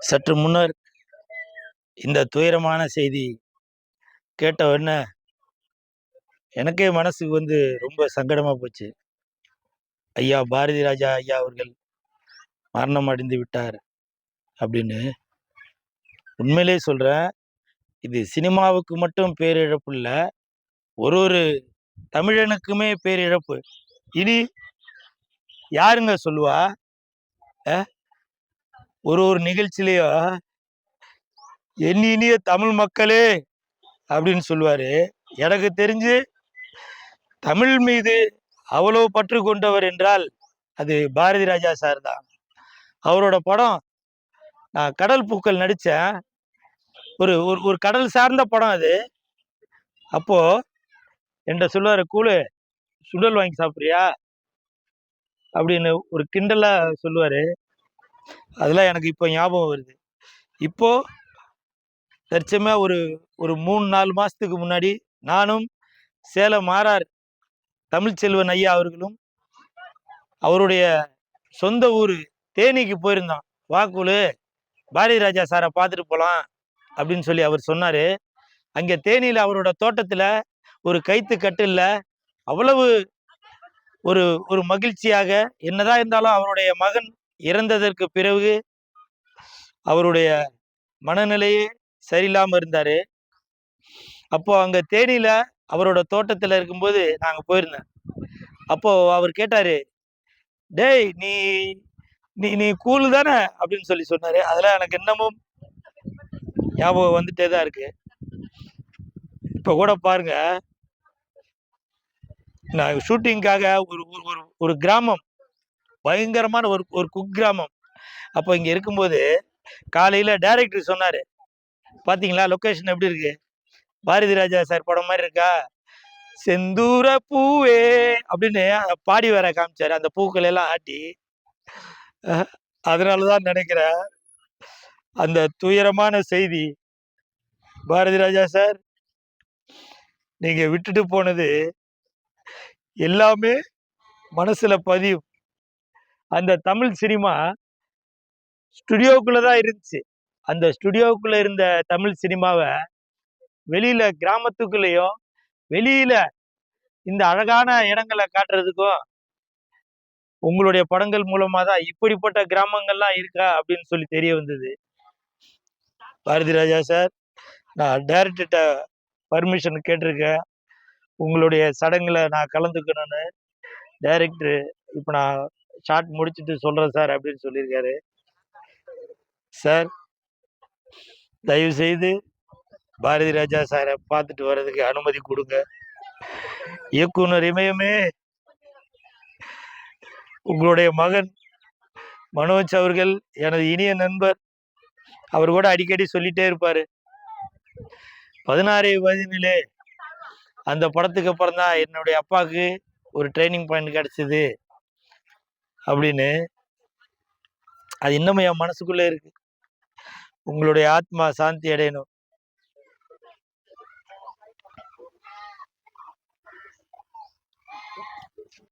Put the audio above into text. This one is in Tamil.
சற்று முன்னர் இந்த துயரமான செய்தி கேட்ட உடனே எனக்கே மனசுக்கு ரொம்ப சங்கடமா போச்சு. ஐயா பாரதி ராஜா ஐயா அவர்கள் மரணம் அடைந்து விட்டார் அப்படின்னு. உண்மையிலே சொல்றேன், இது சினிமாவுக்கு மட்டும் பேரிழப்பு இல்லை, ஒரு ஒரு தமிழனுக்குமே பேரிழப்பு. இனி யாருங்க சொல்லுவா? ஒரு ஒரு நிகழ்ச்சியிலையும் என் இனிய தமிழ் மக்களே அப்படின்னு சொல்லுவாரு. எனக்கு தெரிஞ்சு தமிழ் மீது அவ்வளவு பற்று கொண்டவர் என்றால் அது பாரதி ராஜா சார் தான். அவரோட படம், நான் கடல் பூக்கள் நடித்தேன். ஒரு ஒரு கடல் சார்ந்த படம் அது. அப்போ என்கிட்ட சொல்லுவார், கூழு சுண்டல் வாங்கி சாப்பிட்றியா அப்படின்னு ஒரு கிண்டலா சொல்லுவார். அதெல்லாம் எனக்கு இப்போ ஞாபகம் வருது. இப்போ தற்சமயா ஒரு ஒரு 3-4 மாதத்துக்கு முன்னாடி நானும் சேலம் ஆர்ஆர் தமிழ்ச்செல்வன் ஐயா அவர்களும் அவருடைய சொந்த ஊர் தேனிக்கு போயிருந்தோம். வாக்குழு பாரதி ராஜா சாரை பார்த்துட்டு போகலாம் அப்படின்னு சொல்லி அவர் சொன்னார். அங்கே தேனியில் அவரோட தோட்டத்தில் ஒரு கைத்து கட்டில்ல அவ்வளவு ஒரு ஒரு மகிழ்ச்சியாக, என்னதான் இருந்தாலும் அவருடைய மகன் இறந்ததற்கு பிறகு அவருடைய மனநிலையே சரியில்லாமல் இருந்தார். அப்போ அங்கே தேனியில் அவரோட தோட்டத்தில் இருக்கும்போது நாங்கள் போயிருந்தேன். அப்போ அவர் கேட்டார், டேய் நீ நீ நீ கூலு தானே அப்படின்னு சொல்லி சொன்னார். அதெல்லாம் எனக்கு இன்னமும் ஞாபகம் வந்துட்டே தான் இருக்கு. இப்போ கூட பாருங்க, நான் ஷூட்டிங்காக ஒரு ஒரு ஒரு கிராமம், பயங்கரமான ஒரு ஒரு குக்கிராமம். அப்போ இங்கே இருக்கும்போது காலையில் டைரக்டர் சொன்னார், பார்த்தீங்களா லொக்கேஷன் எப்படி இருக்கு, பாரதி ராஜா சார் படம் மாதிரி இருக்கா, செந்தூர பூவே அப்படின்னு பாடி வர காமிச்சாரு, அந்த பூக்கள் எல்லாம் ஆட்டி. அதனாலதான் நினைக்கிறேன் அந்த துயரமான செய்தி, பாரதி ராஜா சார் நீங்க விட்டுட்டு போனது எல்லாமே மனசுல பதியும். அந்த தமிழ் சினிமா ஸ்டுடியோக்குள்ளதான் இருந்துச்சு. அந்த ஸ்டுடியோக்குள்ள இருந்த தமிழ் சினிமாவை வெளியில கிராமத்துக்குள்ளேயும் வெளியில இந்த அழகான இடங்களை காட்டுறதுக்கும் உங்களுடைய படங்கள் மூலமா தான் இப்படிப்பட்ட கிராமங்கள்லாம் இருக்கா அப்படின்னு சொல்லி தெரிய வந்தது. பாரதி ராஜா சார், நான் டைரக்டர்கிட்ட பர்மிஷன் கேட்டிருக்கேன், உங்களுடைய சடங்குல நான் கலந்துக்கணும்னு. டைரக்டர் இப்போ நான் ஷார்ட் முடிச்சுட்டு சொல்றேன் சார் அப்படின்னு சொல்லியிருக்காரு. சார் தயவு செய்து பாரதி ராஜா சாரை பார்த்துட்டு வர்றதுக்கு அனுமதி கொடுங்க. இயக்குனர் இமயமே, உங்களுடைய மகன் மனோஜ் அவர்கள் எனது இனிய நண்பர். அவர் கூட அடிக்கடி சொல்லிட்டே இருப்பாரு, 16 வயதினிலே அந்த படத்துக்கு அப்புறம் தான் என்னுடைய அப்பாவுக்கு ஒரு ட்ரைனிங் பாயிண்ட் கிடைச்சது அப்படின்னு. அது இன்னமும் என் மனசுக்குள்ளே இருக்கு. உங்களுடைய ஆத்மா சாந்தி அடையணும்.